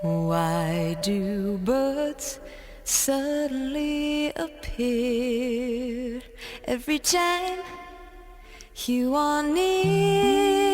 Why do birds suddenly appear every time you are near?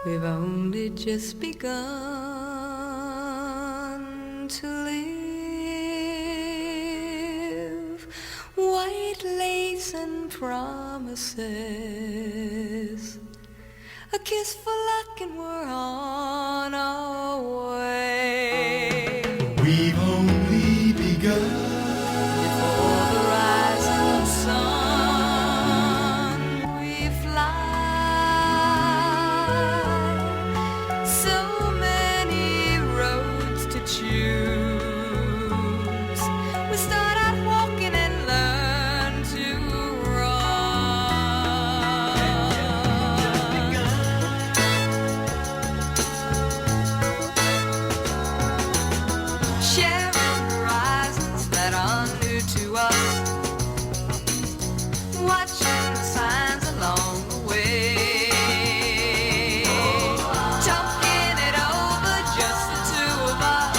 We've only just begun to live. White lace and promises, a kiss for luck and we're on our way. We've only begun. Before the rising sun we fly. So many roads to choose. We start out walking and learn to run. Sharing horizons that are new to us. Watching the signs along the way. Talking it over, just the two of us.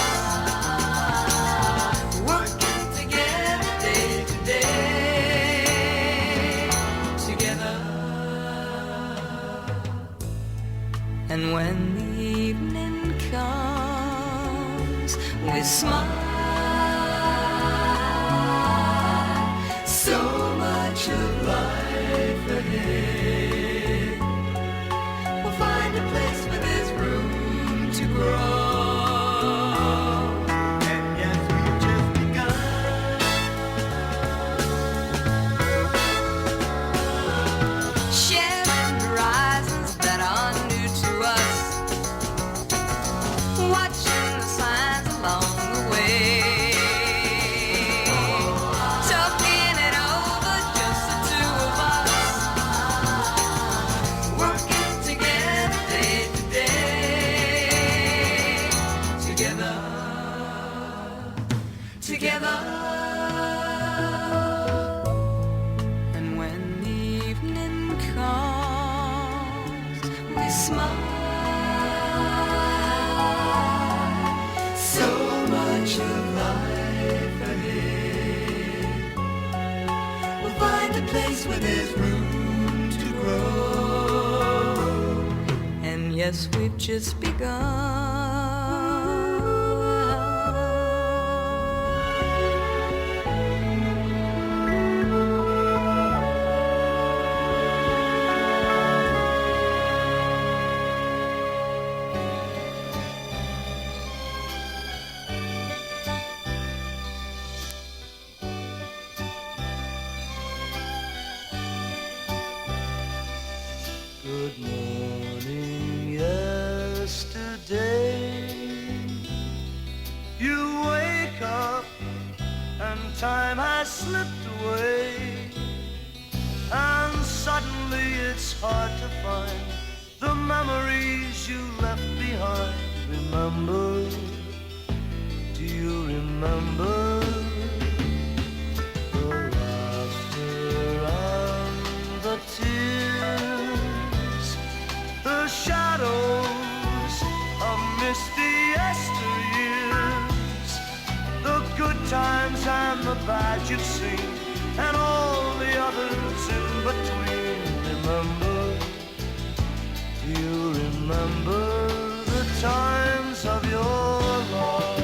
Working together day to day. Together. And when the evening comes, we smile. So much of life ahead. We'll find a place where there's room to grow. And yes, we've just begun. Sharing horizons that are new to us. Watching the signs along the way. Talking it over, just the two of us. Working together day to day. Together. Together. And when the evening comes, we smile. So much of life ahead. We'll find a place where there's room to grow. And yes, we've just begun. Good morning, yesterday. You wake up and time has slipped away, and suddenly it's hard to find the memories you left behind. Remember, do you remember the laughter and the tears, the shadows of misty yesteryears, the good times and the bad you've seen, and all the others in between? Remember, do you remember the times of your life?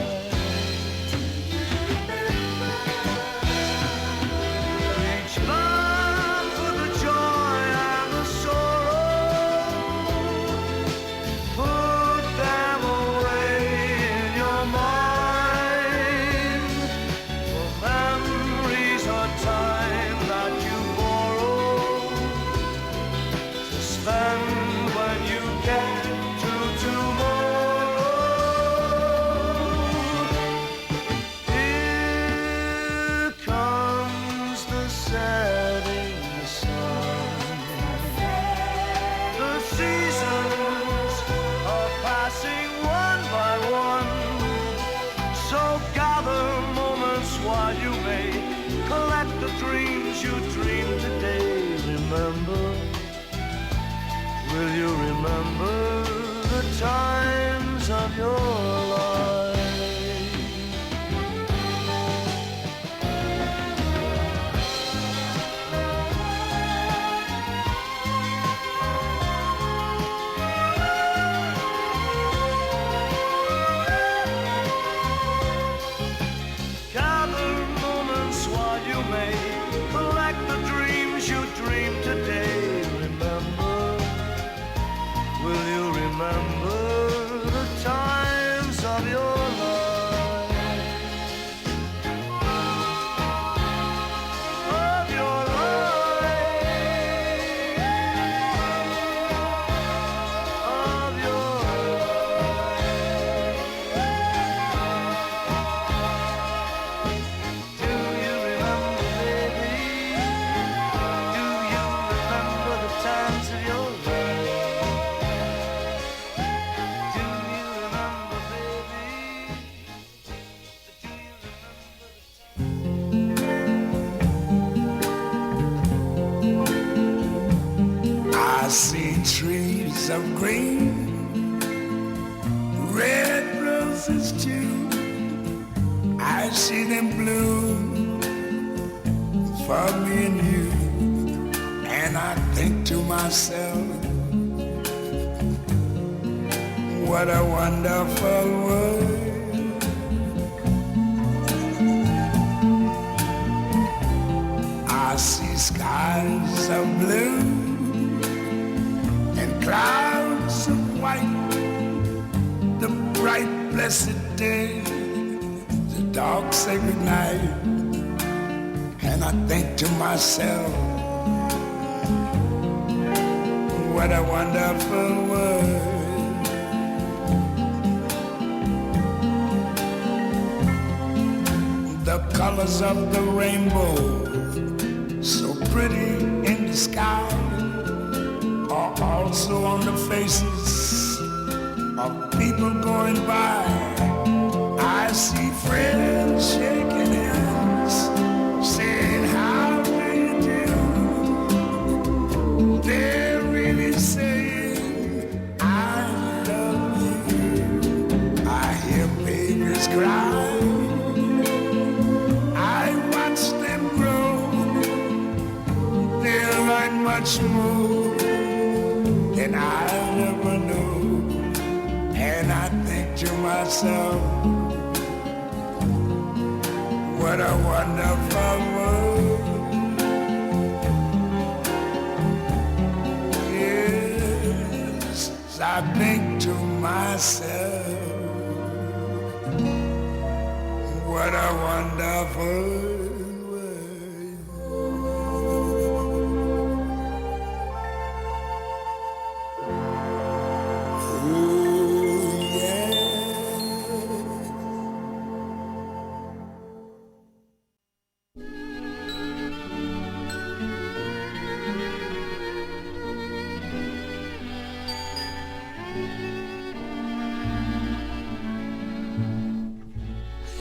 Will you remember the times of your life? Gather moments while you may collect the dreams you dreamed today. Remember, will you remember the times of your life? Of your life. Of your life. Do you remember, baby? Do you remember the times of your life? Do you remember, baby? Do you remember the I see trees of green, red roses too. I see them bloom for me and you. And I think to myself, what a wonderful world. I see skies of blue and clouds of white, the bright blessed day, the dark sacred night. And I think to myself, what a wonderful world. The colors of the rainbow, so pretty in the sky, are also on the faces of people going by. I see friends shaking hands, saying how do you do. They're really saying I love you. I hear babies cry, I watch them grow. They'll learn much more than I'll ever know. And I think to myself, what a wonderful world. Yes, I think to myself, what a wonderful world. Oh, yeah.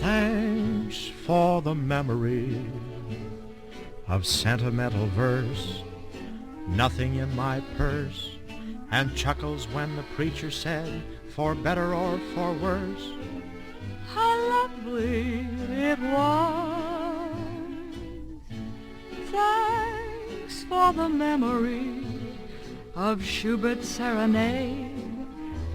Thanks for the memory of sentimental verse, nothing in my purse, and chuckles when the preacher said, for better or for worse. How lovely it was. Thanks for the memory of Schubert's serenade,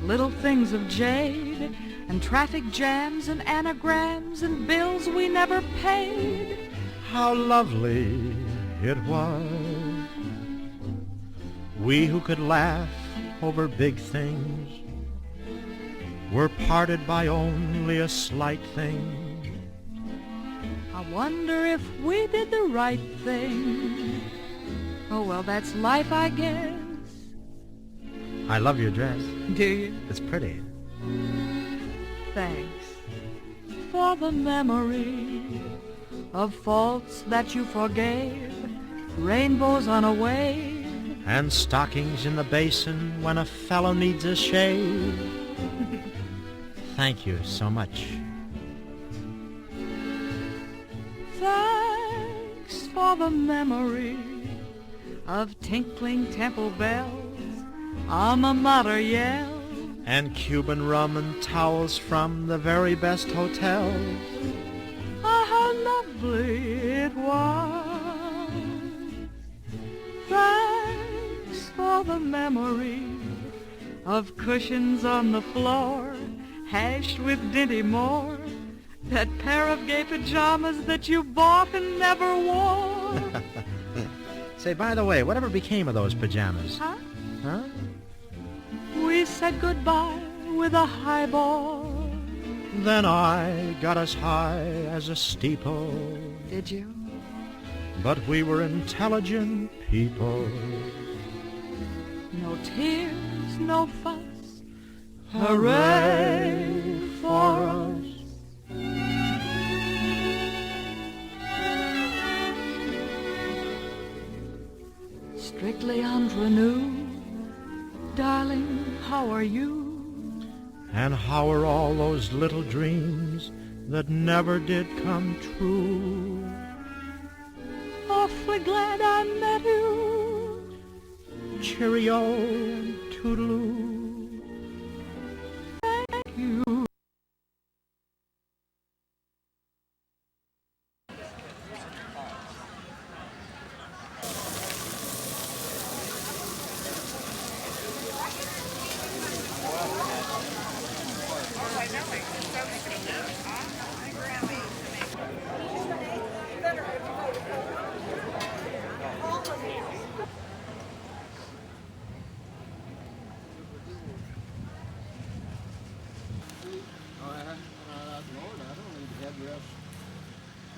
little things of jade, and traffic jams and anagrams and bills we never paid. How lovely it was. We who could laugh over big things were parted by only a slight thing. I wonder if we did the right thing. Oh, well, that's life, I guess. I love your dress. Do you? It's pretty. Thanks for the memory of faults that you forgave, rainbows on a wave, and stockings in the basin when a fellow needs a shave. Thank you so much. Thanks for the memory of tinkling temple bells alma mater yell. and Cuban rum and towels from the very best hotels. Ah, how lovely it was. Thanks for the memory of cushions on the floor, hashed with Dinty Moore, that pair of gay pajamas that you bought and never wore. Say, by the way, whatever became of those pajamas? Huh? Huh? We said goodbye with a highball. Then I got as high as a steeple. Did you? But we were intelligent people. No tears, no fuss. Hooray for us. Strictly ingenue. Darling, how are you? And how are all those little dreams that never did come true? Awfully glad I met you. Cheerio and toodaloo. Thank you.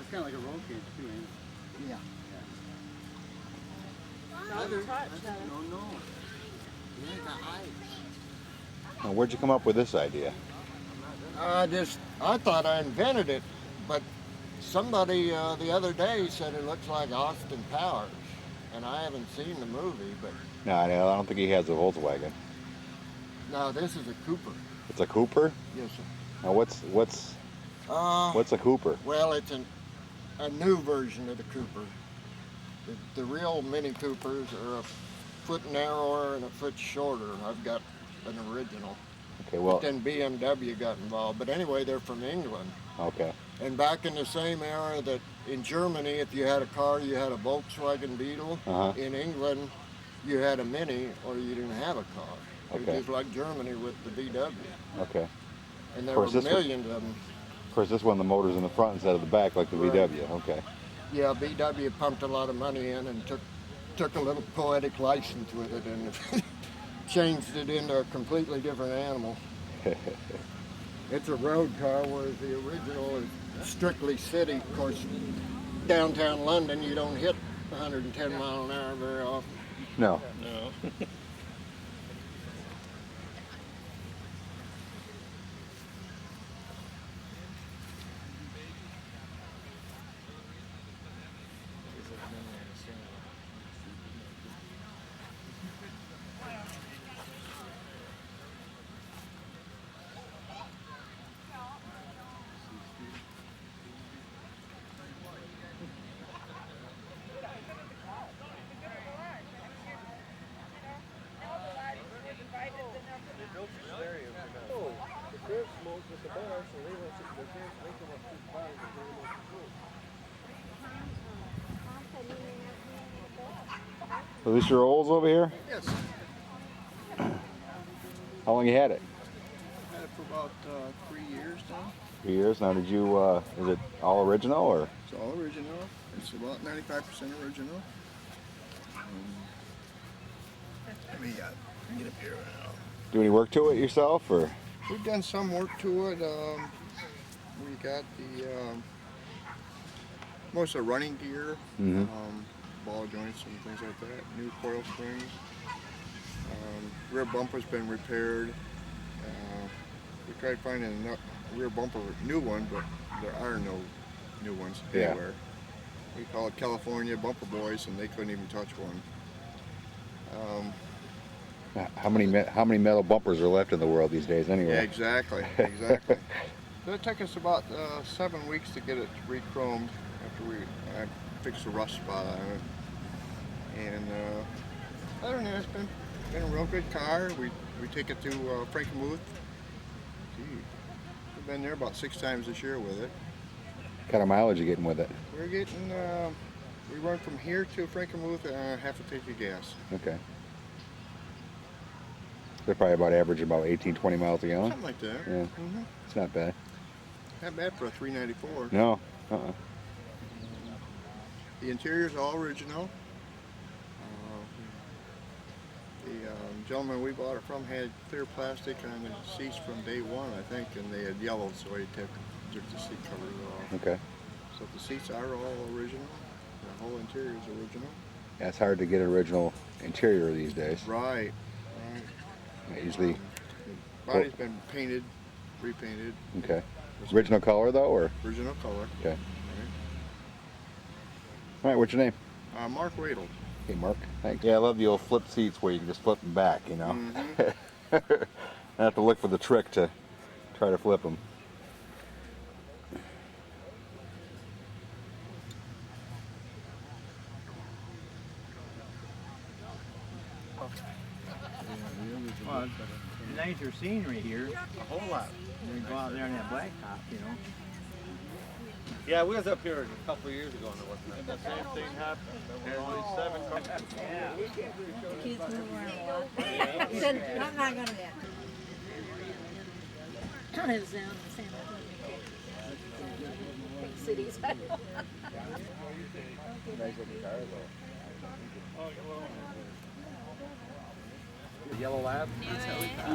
It's kind of like a roll cage too, ain't it? Yeah. No. Yeah, got eyes. Now, where'd you come up with this idea? I thought I invented it, but somebody the other day said it looks like Austin Powers, and I haven't seen the movie, but No, I don't think he has a Volkswagen. no, this is a Cooper. It's a Cooper? Yes, sir. Now, what's a Cooper? Well, it's a new version of the Cooper. The real Mini Coopers are a foot narrower and a foot shorter. I've got an original. Okay, well, But then BMW got involved. But anyway, they're from England. okay. And back in the same era that in Germany, if you had a car, you had a Volkswagen Beetle. Uh-huh. In England, you had a Mini or you didn't have a car. It Okay. was just like Germany with the VW. Okay. And there Of were course, this millions of them. Of course, this one, the motor's in the front instead of the back, like the Right. VW. Okay. Yeah, VW pumped a lot of money in and took a little poetic license with it and changed it into a completely different animal. It's a road car, whereas the original is strictly city. Of course, downtown London, you don't hit 110 mile an hour very often. No. No. So this your Olds over here? Yes. How long you had it? Had it for about 3 years now. 3 years. Now, did you? Is it all original or? It's all original. It's about 95% original. Let me get up here now. Do any work to it yourself or? We've done some work to it. We got the most of the running gear, Mhm. ball joints and things like that. New coil springs. Rear bumper's been repaired. We tried finding a rear bumper new one, but there are no new ones Yeah. anywhere. We call it California Bumper Boys, and they couldn't even touch one. How many metal bumpers are left in the world these days anyway? Yeah, exactly. So it took us about 7 weeks to get it re-chromed after I fixed the rust spot on it. And other than that, it's been Been a real good car. We take it to Frankenmuth. We've been there about 6 times this year with it. What kind of mileage are you getting with it? We're getting, we run from here to Frankenmuth half a tank of gas. Okay. They're probably about average about 18, 20 miles a gallon. Something like that. Yeah. It's not bad. Not bad for a 394. No. The interior's all original. The gentleman we bought it from had clear plastic on the seats from day one, I think, and they had yellowed, so he took the seat covers off. Okay. So the seats are all original. The whole interior is original. Yeah, it's hard to get an original interior these days. Right. Yeah, usually. Body's been painted, repainted. Okay. Original color though, or? Original color. Okay. All right. What's your name? Mark Wadle. Hey, Mark. Thanks. Yeah, I love the old flip seats where you can just flip them back. You know. I have to look for the trick to try to flip them. Well, it's nicer scenery here. A whole lot. You go out there on that blacktop, you know. Yeah, we was up here a couple of years ago and it wasn't. And the same thing happened. There were only 7 cars. The kids move around a lot. He said, I'm not going to that. Lives down in San Antonio. Big cities. The yellow lab?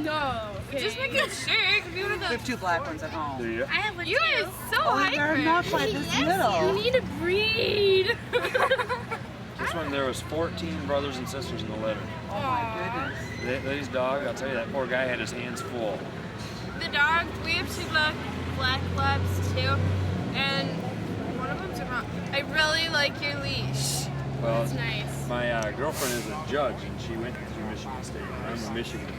No. Just make it sick. If you would We have 2 black ones at home. Do you? I have one. You are so hyper. They're not like this little. You need to breed. This one, there was 14 brothers and sisters in the litter. Oh my goodness. These dogs, I'll tell you, that poor guy had his hands full. The dogs, we have 2 black labs too, and one of them's around. I really like your leash. Well, it's nice. My girlfriend is a judge, and she went through Michigan State, and I'm a Michigan fan.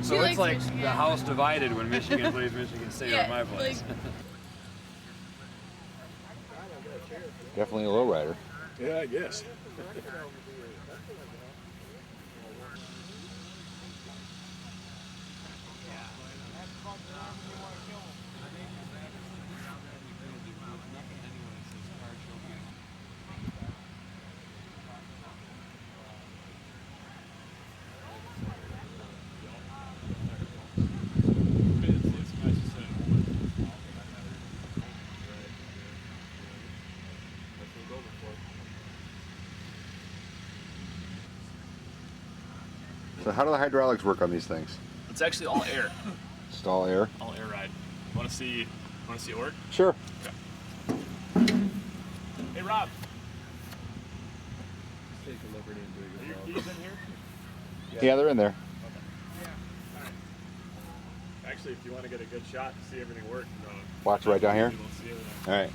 So it's like Michigan. the house divided when Michigan plays Michigan State Yeah, on my place. Definitely a lowrider. Yeah, I guess. So how do the hydraulics work on these things? It's actually all air. Just all air? All air ride. Want to see it work? Sure. Okay. Hey Rob. Take a liberty and do it Are yourself. your keys in here? Yeah, they're in there. Actually, if you want to get a good shot to see everything work, Watch right down here? you'll see everything. All right.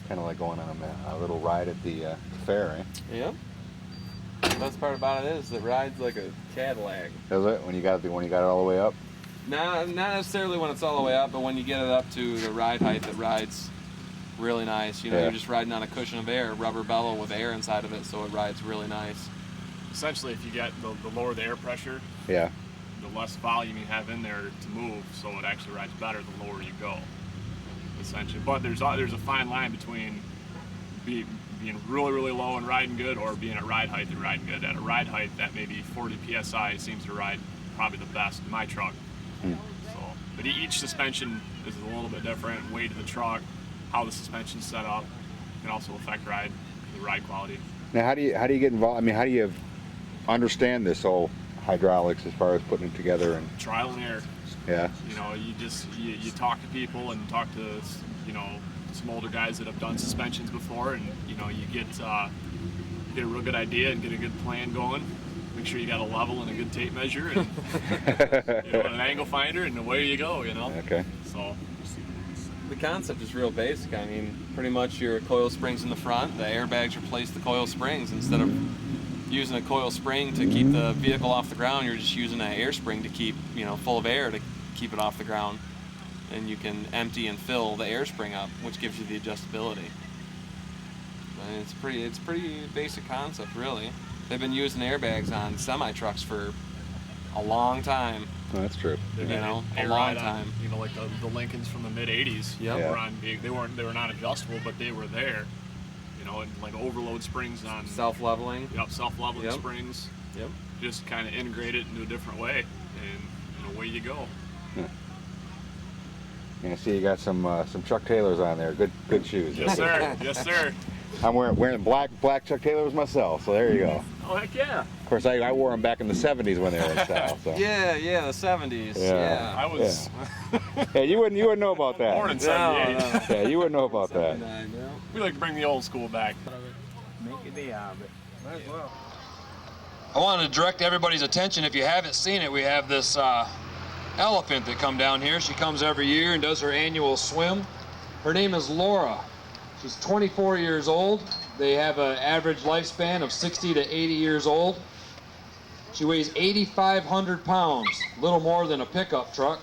Kind of like going on a little ride at the fair, eh? Yep. The best part about it is it rides like a Cadillac. Does it? When you got it all the way up? Not necessarily when it's all the way up, but when you get it up to the ride height, it rides really nice. You know, Yeah. you're just riding on a cushion of air, rubber bellow with air inside of it, so it rides really nice. Essentially, if you get the lower the air pressure, Yeah. the less volume you have in there to move, so it actually rides better the lower you go. Essentially, but there's a fine line between being really, really low and riding good, or being at ride height and riding good. At a ride height, that maybe 40 psi seems to ride probably the best in my truck. So, but each suspension is a little bit different. Weight of the truck, how the suspension's set up, can also affect the ride quality. Now, how do you get involved? I mean, how do you understand this whole hydraulics as far as putting it together and Trial and error. yeah? You know, you talk to people and talk to some older guys that have done suspensions before, and you get a real good idea and get a good plan going. Make sure you got a level and a good tape measure and an angle finder, and away you go. Okay. So the concept is real basic. I mean, pretty much your coil springs in the front, the airbags replace the coil springs. Instead of using a coil spring to keep the vehicle off the ground, you're just using an air spring to keep, you know, full of air to keep it off the ground. And you can empty and fill the air spring up, which gives you the adjustability. And it's pretty basic concept, really. They've been using airbags on semi-trucks for a long time. Oh, that's true. You know, a air long ride time. On, you know, like the Lincolns from the mid '80s. Yep. Were on big. They were not adjustable, but they were there. You know, and like overload springs on self-leveling. Yep, self-leveling springs. Yep. Just kind of integrate it into a different way, and away you go. Yeah, I see you got some Chuck Taylors on there. Good shoes. Yes, sir. Yes, sir. I'm wearing black Chuck Taylors myself, so there you go. Oh, heck yeah. Of course, I wore them back in the 70s when they were in style. So. Yeah, the 70s. Yeah. I was. Yeah, you wouldn't know about that. Born in '78. No. Yeah, you wouldn't know about that. We like to bring the old school back. I wanted to direct everybody's attention, if you haven't seen it, we have this elephant that come down here. She comes every year and does her annual swim. Her name is Laura. She's 24 years old. They have an average lifespan of 60 to 80 years old. She weighs 8,500 pounds, a little more than a pickup truck.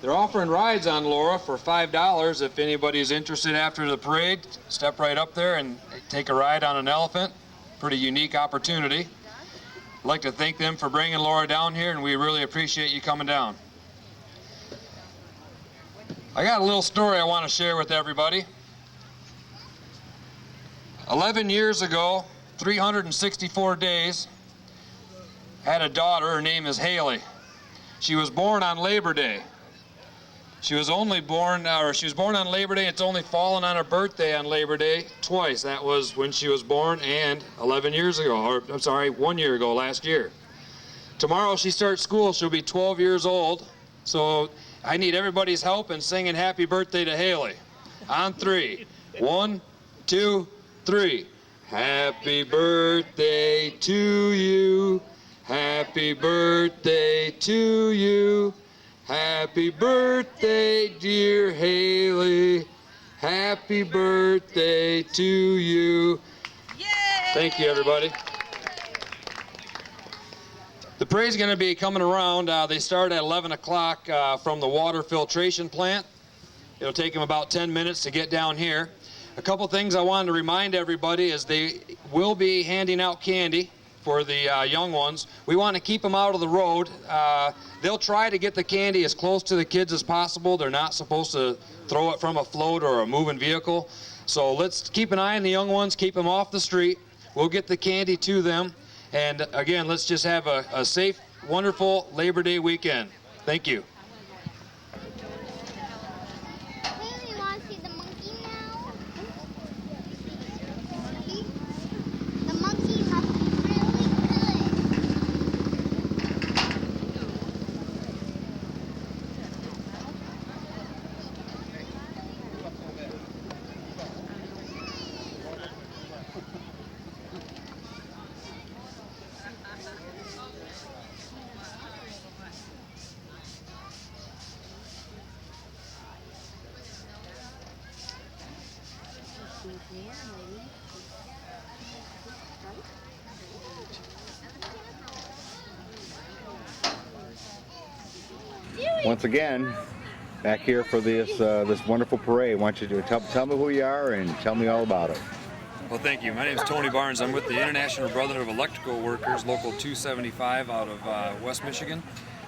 They're offering rides on Laura for $5 if anybody's interested after the parade. Step right up there and take a ride on an elephant. Pretty unique opportunity. I'd like to thank them for bringing Laura down here, and we really appreciate you coming down. I got a little story I want to share with everybody. 11 years ago, 364 days, had a daughter. Her name is Haley. She was born on Labor Day. She was born on Labor Day. It's only fallen on her birthday on Labor Day twice. That was when she was born and 11 years ago, or I'm sorry, 1 year ago, last year. Tomorrow she starts school. She'll be 12 years old. So I need everybody's help in singing happy birthday to Haley. On three. 1, 2, 3. Happy birthday to you. Happy birthday to you. Happy birthday, dear Haley. Happy birthday to you. Yay! Thank you, everybody. The parade's going to be coming around. They start at 11 o'clock from the water filtration plant. It'll take them about 10 minutes to get down here. A couple things I wanted to remind everybody is they will be handing out candy for the young ones. We want to keep them out of the road. They'll try to get the candy as close to the kids as possible. They're not supposed to throw it from a float or a moving vehicle. So let's keep an eye on the young ones, keep them off the street. We'll get the candy to them. And again, let's just have a safe, wonderful Labor Day weekend. Thank you. Once again, back here for this this wonderful parade. I want you to tell me who you are and tell me all about it. Well, thank you. My name is Tony Barnes. I'm with the International Brotherhood of Electrical Workers, Local 275 out of West Michigan.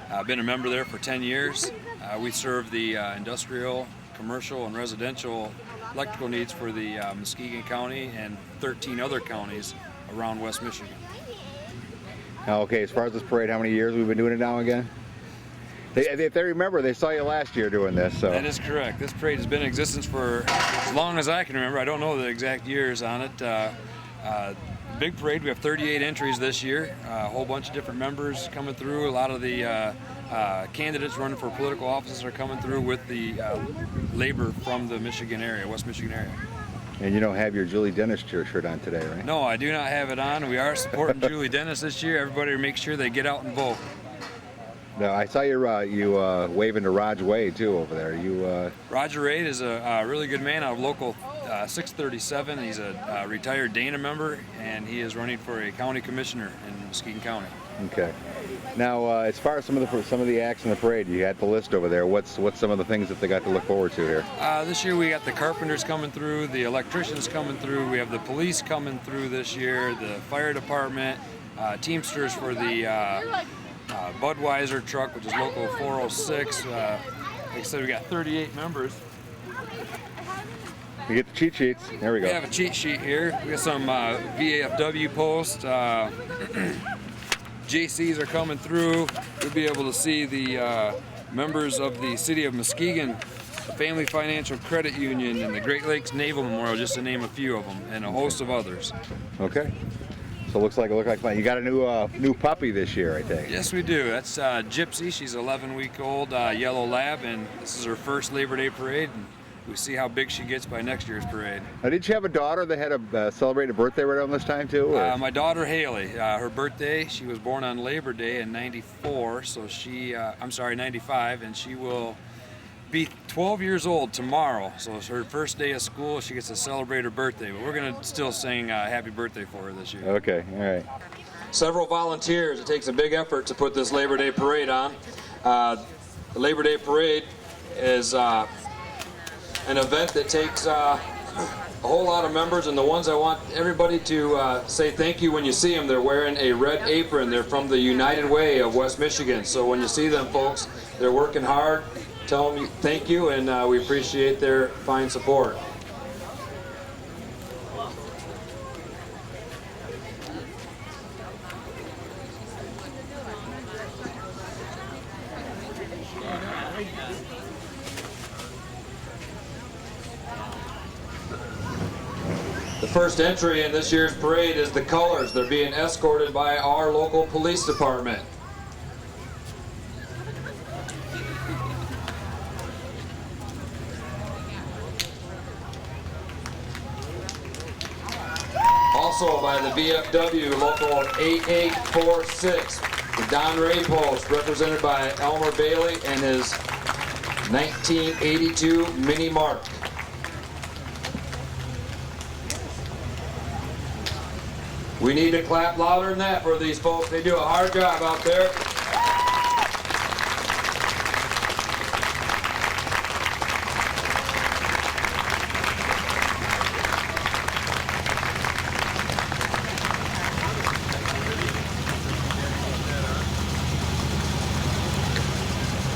I've been a member there for 10 years. We serve the industrial, commercial, and residential electrical needs for the Muskegon County and 13 other counties around West Michigan. Now, okay, as far as this parade, how many years we've been doing it now again? If they remember, they saw you last year doing this. So that is correct. This parade has been in existence for as long as I can remember. I don't know the exact years on it. Big parade. We have 38 entries this year. A whole bunch of different members coming through. A lot of the candidates running for political offices are coming through with the labor from the Michigan area, West Michigan area. And you don't have your Julie Dennis shirt on today, right? No, I do not have it on. We are supporting Julie Dennis this year. Everybody make sure they get out and vote. Now, I saw you waving to Roger Wade too over there. Roger Wade is a really good man out of local 637. He's a retired Dana member, and he is running for a county commissioner in Muskegon County. Okay. Now, as far as some of the acts in the parade, you had the list over there. What's some of the things that they got to look forward to here? This year we got the carpenters coming through, the electricians coming through. We have the police coming through this year, the fire department, Teamsters for the Budweiser truck, which is local 406. Like I said, we got 38 members. You get the cheat sheets. There we go. We have a cheat sheet here. We got some VAFW posts. JCs are coming through. You'll be able to see the members of the City of Muskegon, the Family Financial Credit Union, and the Great Lakes Naval Memorial, just to name a few of them, and a host of others. Okay. So it looks like fun. You got a new puppy this year, I think. Yes, we do. That's Gypsy. She's 11-week-old yellow lab, and this is her first Labor Day parade. And we see how big she gets by next year's parade. Now, did you have a daughter that had a celebrated birthday right around this time too? My daughter Haley, her birthday, she was born on Labor Day in '94, so '95, and she will be 12 years old tomorrow. So it's her first day of school. She gets to celebrate her birthday, but we're gonna still sing happy birthday for her this year. Okay, all right. Several volunteers. It takes a big effort to put this Labor Day parade on. The Labor Day parade is an event that takes a whole lot of members, and the ones I want everybody to say thank you when you see them. They're wearing a red apron. They're from the United Way of West Michigan. So when you see them, folks, they're working hard. Tell them thank you, and we appreciate their fine support. The first entry in this year's parade is the colors. They're being escorted by our local police department. Also by the VFW local 8846, the Don Ray Post, represented by Elmer Bailey and his 1982 Mini Mark. We need to clap louder than that for these folks. They do a hard job out there.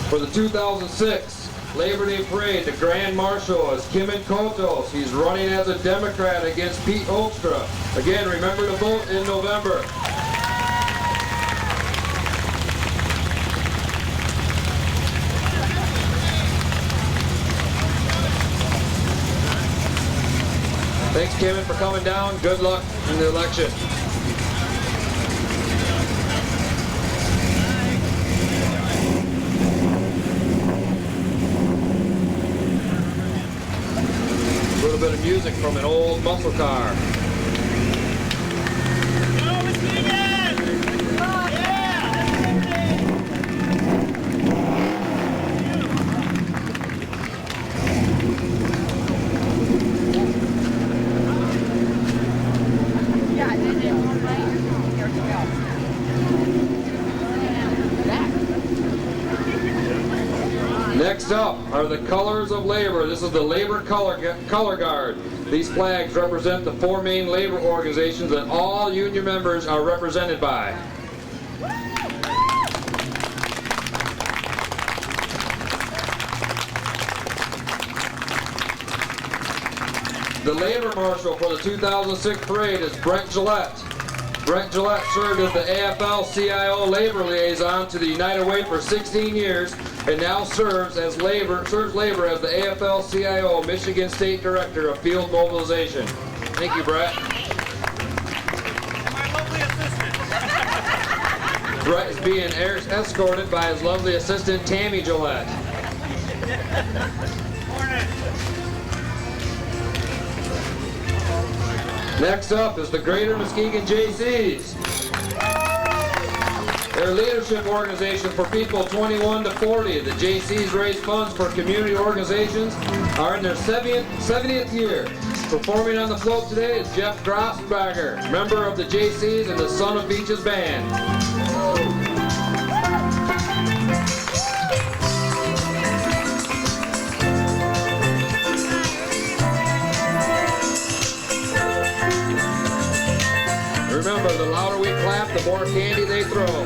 For the 2006 Labor Day Parade, the Grand Marshal is Kimin Kotos. He's running as a Democrat against Pete Holstra. Again, remember to vote in November. Thanks, Kimin, for coming down. Good luck in the election. A little bit of music from an old muscle car. Next up are the colors of labor. This is the Labor Color Guard. These flags represent the four main labor organizations that all union members are represented by. The Labor Marshal for the 2006 parade is Brent Gillette. Brent Gillette served as the AFL-CIO Labor Liaison to the United Way for 16 years and now serves labor as the AFL-CIO Michigan State Director of Field Mobilization. Thank you, Brett. My lovely assistant. Brett is being escorted by his lovely assistant, Tammy Gillette. Next up is the Greater Muskegon JCs. Their leadership organization for people 21 to 40. The JCs raise funds for community organizations, are in their 70th year. Performing on the float today is Jeff Grossenberger, member of the JCs and the Son of Beaches Band. Remember, the louder we clap, the more candy they throw.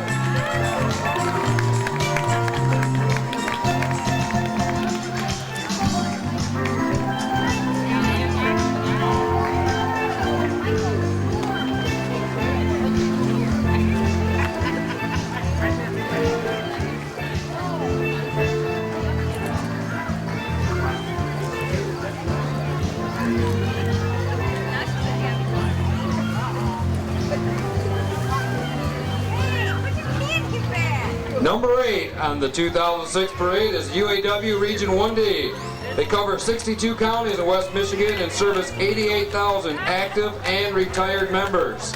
Number 8 on the 2006 parade is UAW Region 1D. They cover 62 counties in West Michigan and service 88,000 active and retired members.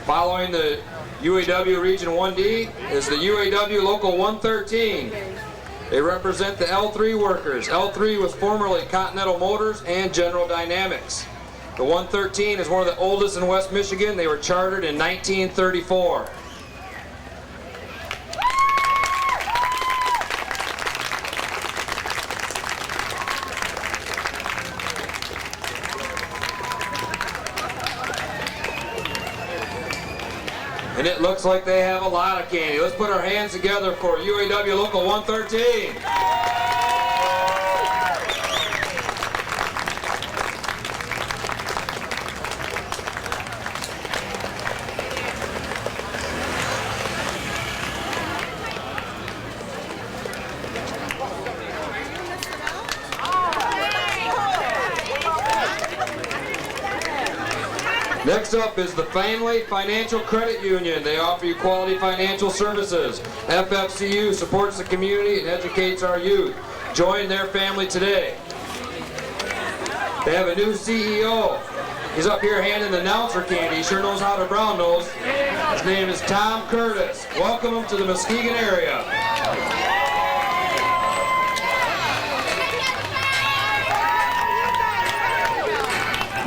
Following the UAW Region 1D is the UAW Local 113. They represent the L3 workers. L3 was formerly Continental Motors and General Dynamics. The 113 is one of the oldest in West Michigan. They were chartered in 1934. And it looks like they have a lot of candy. Let's put our hands together for UAW Local 113. Next up is the Family Financial Credit Union. They offer you quality financial services. FFCU supports the community and educates our youth. Join their family today. They have a new CEO. He's up here handing the announcer candy. He sure knows how to brown nose. His name is Tom Curtis. Welcome him to the Muskegon area.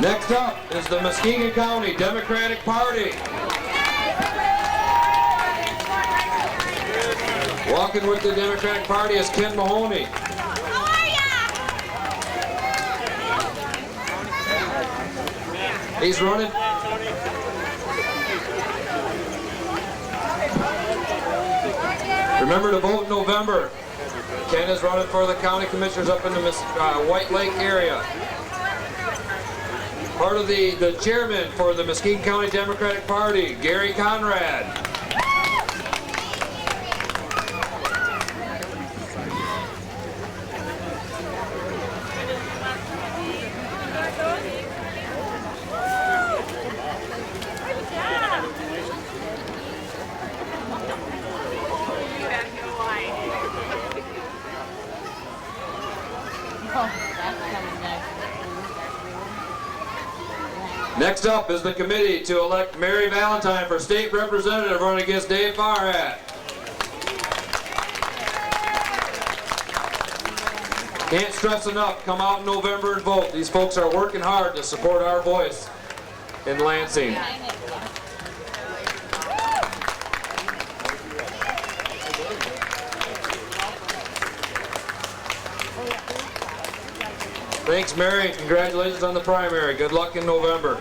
Next up is the Muskegon County Democratic Party. Walking with the Democratic Party is Ken Mahoney. He's running. Remember to vote in November. Ken is running for the county commissioners up in the White Lake area. Part of the chairman for the Muskegon County Democratic Party, Gary Conrad. Next up is the committee to elect Mary Valentine for state representative running against Dave Farhat. Can't stress enough, come out in November and vote. These folks are working hard to support our voice in Lansing. Thanks, Mary. Congratulations on the primary. Good luck in November.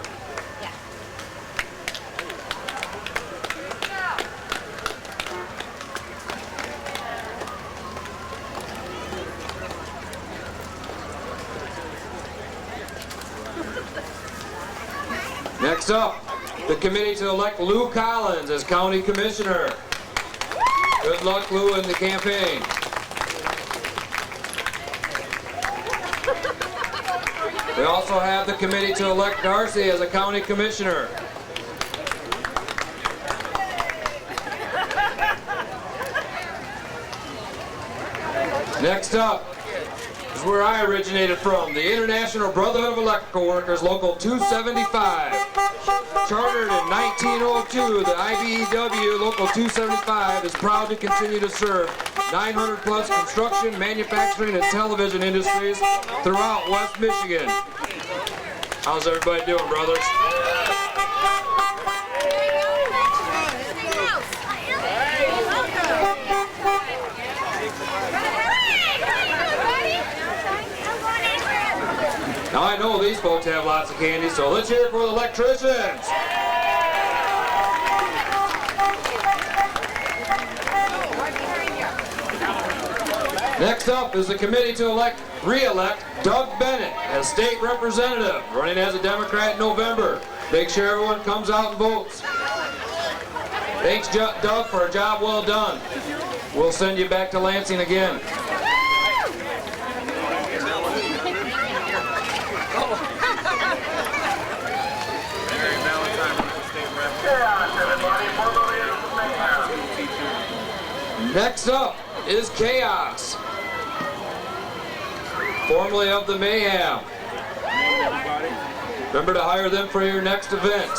Next up, the committee to elect Lou Collins as county commissioner. Good luck, Lou, in the campaign. We also have the committee to elect Darcy as a county commissioner. Next up is where I originated from, the International Brotherhood of Electrical Workers, Local 275. Chartered in 1902, the IBEW Local 275 is proud to continue to serve 900 plus construction, manufacturing, and television industries throughout West Michigan. How's everybody doing, brothers? Now I know these folks have lots of candy, so let's hear it for the electricians. Next up is the committee to re-elect Doug Bennett as state representative, running as a Democrat in November. Make sure everyone comes out and votes. Thanks, Doug, for a job well done. We'll send you back to Lansing again. Next up is Chaos, formerly of the Mayhem. Remember to hire them for your next event.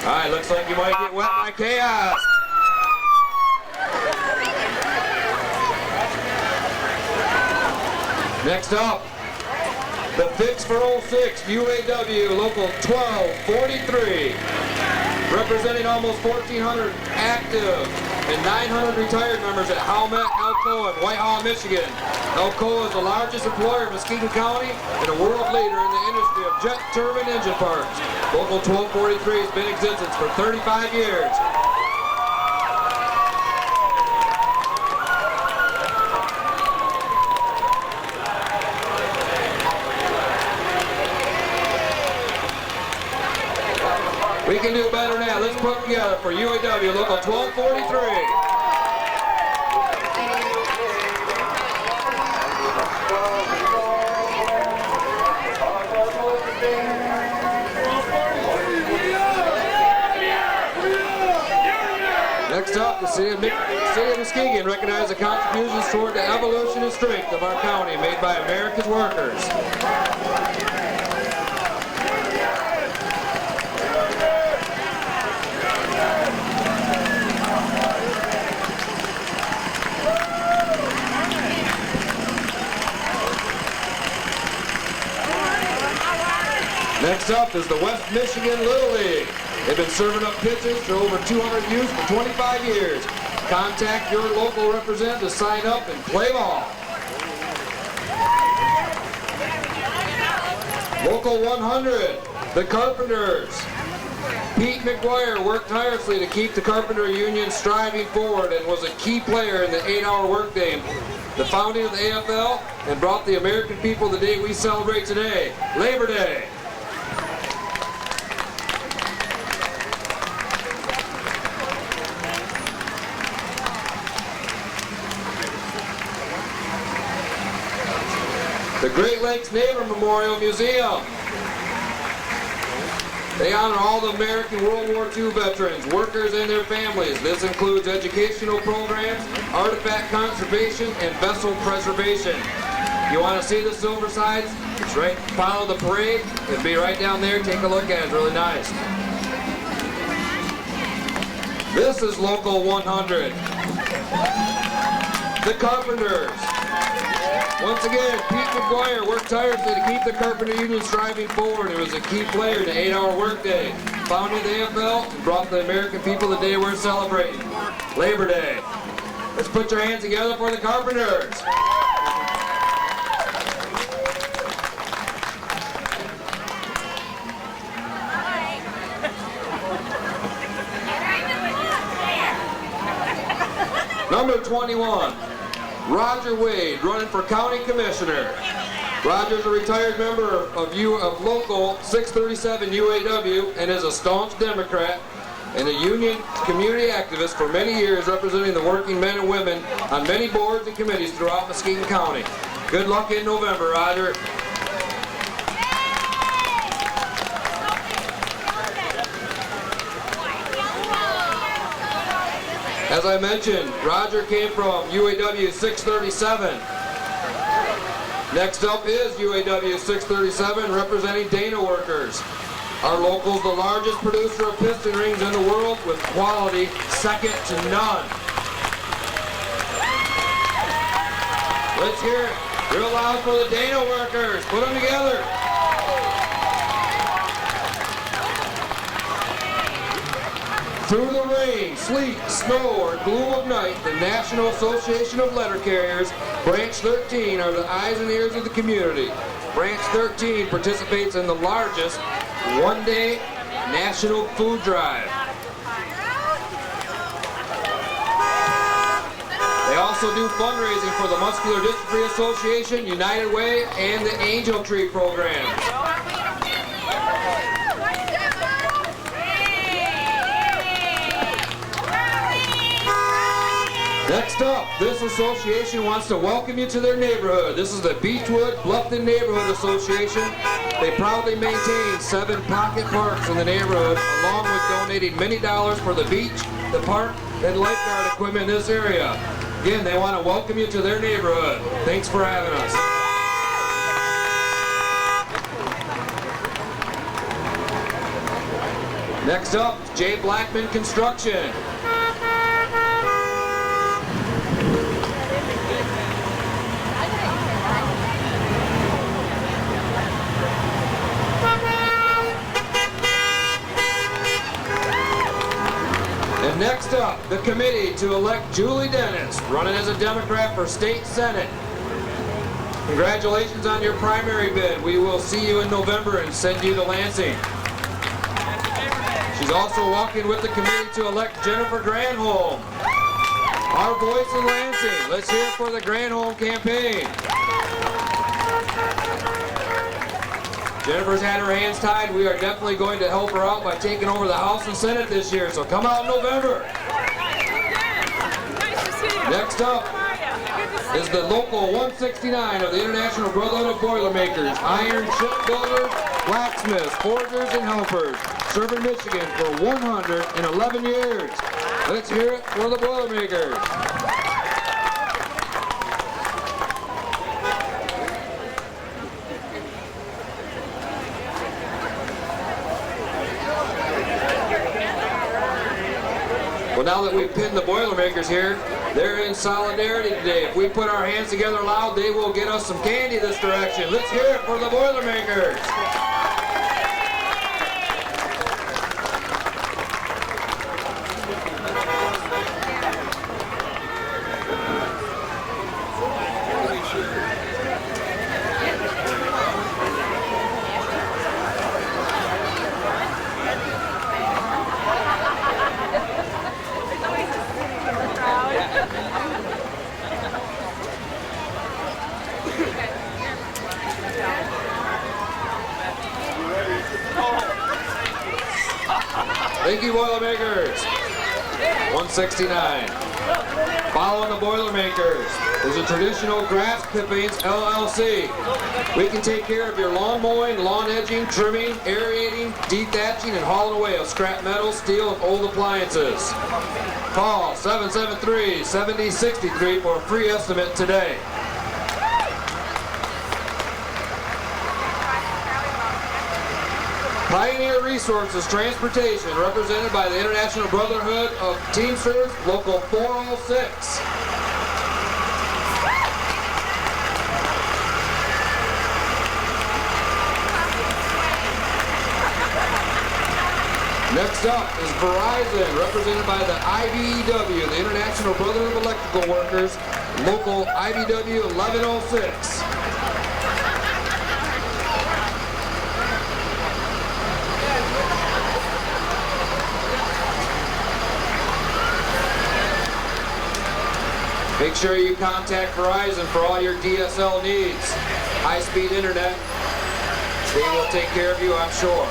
All right, looks like you might get wet by Chaos. Next up, the Fix for 06 UAW Local 1243. Representing almost 1,400 active and 900 retired members at Howmet, Alcoa, and Whitehall, Michigan. Alcoa is the largest employer in Muskegon County and a world leader in the industry of jet turbine engine parts. Local 1243 has been in existence for 35 years. We can do better now. Let's put them together for UAW Local 1243. Next up, the City of Muskegon recognizes the contributions toward the evolution and strength of our county made by America's workers. Next up is the West Michigan Little League. They've been serving up pitches to over 200 youths for 25 years. Contact your local representative to sign up and play ball. Local 100, the Carpenters. Pete McGuire worked tirelessly to keep the Carpenter Union striving forward and was a key player in the 8-hour workday, the founding of the AFL, and brought the American people the day we celebrate today, Labor Day. The Great Lakes Naval Memorial Museum. They honor all the American World War II veterans, workers, and their families. This includes educational programs, artifact conservation, and vessel preservation. You want to see the Silver Sides? It's right, follow the parade. It'll be right down there. Take a look at it. It's really nice. This is Local 100. The Carpenters. Once again, Pete McGuire worked tirelessly to keep the Carpenter Union striving forward. He was a key player in the 8-hour workday. Founded the AFL and brought the American people the day we're celebrating, Labor Day. Let's put your hands together for the Carpenters. Number 21, Roger Wade, running for County Commissioner. Roger's a retired member of local 637 UAW and is a staunch Democrat and a union community activist for many years, representing the working men and women on many boards and committees throughout Muskegon County. Good luck in November, Roger. As I mentioned, Roger came from UAW 637. Next up is UAW 637, representing Dana workers. Our local is the largest producer of piston rings in the world, with quality second to none. Let's hear it real loud for the Dana workers. Put them together. Through the rain, sleet, snow, or gloom of night, the National Association of Letter Carriers, Branch 13, are the eyes and ears of the community. Branch 13 participates in the largest one-day national food drive. They also do fundraising for the Muscular Dystrophy Association, United Way, and the Angel Tree programs. Next up, this association wants to welcome you to their neighborhood. This is the Beechwood Bluffton Neighborhood Association. They proudly maintain 7 pocket parks in the neighborhood, along with donating many dollars for the beach, the park, and lifeguard equipment in this area. Again, they want to welcome you to their neighborhood. Thanks for having us. Next up, J. Blackman Construction. And next up, the committee to elect Julie Dennis, running as a Democrat for State Senate. Congratulations on your primary bid. We will see you in November and send you to Lansing. She's also walking with the committee to elect Jennifer Granholm, our voice in Lansing. Let's hear it for the Granholm campaign. Jennifer's had her hands tied. We are definitely going to help her out by taking over the House and Senate this year, so come out in November. Next up is the local 169 of the International Brotherhood of Boilermakers, iron shipbuilders, blacksmiths, forgers, and helpers, serving Michigan for 111 years. Let's hear it for the Boilermakers. Well, now that we've pinned the Boilermakers here, they're in solidarity today. If we put our hands together loud, they will get us some candy this direction. Let's hear it for the Boilermakers. Thank you, Boilermakers. 169. Following the Boilermakers is a traditional Grass Clippings LLC. We can take care of your lawn mowing, lawn edging, trimming, aerating, dethatching, and hauling away of scrap metal, steel, and old appliances. Call 773-7063 for a free estimate today. Pioneer Resources Transportation, represented by the International Brotherhood of Teamsters, Local 406. Next up is Verizon, represented by the IBEW, the International Brotherhood of Electrical Workers, local IBEW 1106. Make sure you contact Verizon for all your DSL needs. High-speed internet. They will take care of you, I'm sure.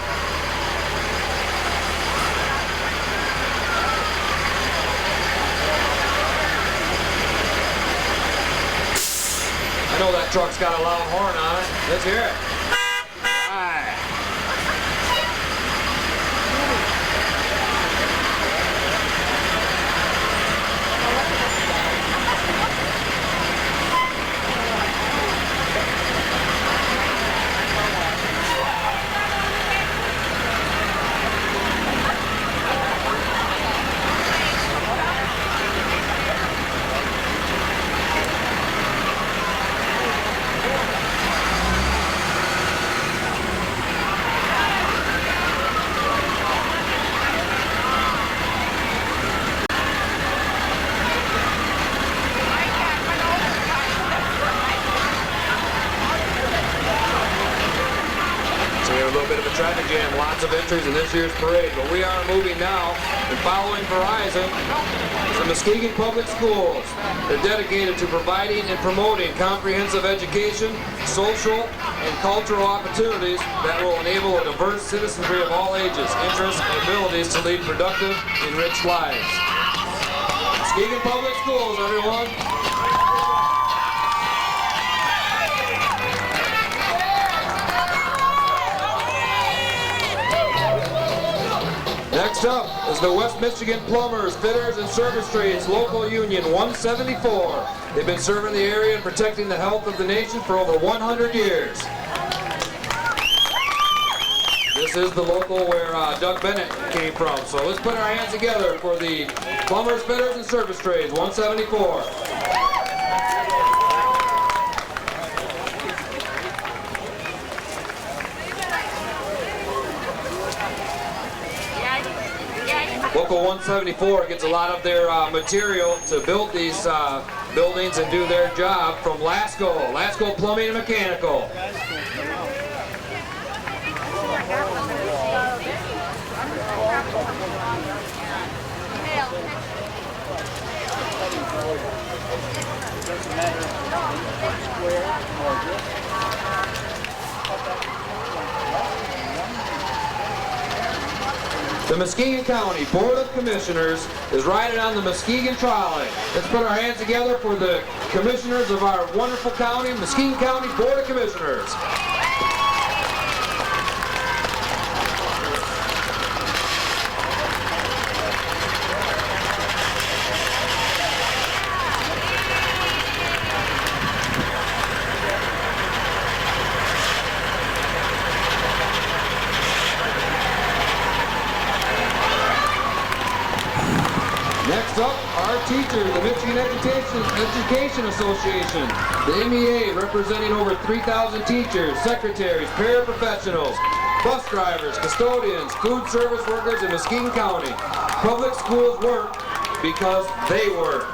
I know that truck's got a loud horn on it. Let's hear it. All right. Traffic jam, lots of entries in this year's parade, but we are moving now and following Verizon is the Muskegon Public Schools. They're dedicated to providing and promoting comprehensive education, social and cultural opportunities that will enable a diverse citizenry of all ages, interests, and abilities to lead productive, enriched lives. Muskegon Public Schools, everyone. Next up is the West Michigan Plumbers, Fitters, and Service Trades Local Union 174. They've been serving the area and protecting the health of the nation for over 100 years. This is the local where Doug Bennett came from. So let's put our hands together for the Plumbers, Fitters, and Service Trades 174. Local 174 gets a lot of their material to build these buildings and do their job from Lasco Plumbing and Mechanical. The Muskegon County Board of Commissioners is riding on the Muskegon trolley. Let's put our hands together for the commissioners of our wonderful county, Muskegon County Board of Commissioners. Next up, our teachers, the Michigan Education Association, the MEA, representing over 3,000 teachers, secretaries, paraprofessionals, bus drivers, custodians, food service workers in Muskegon County. Public schools work because they work.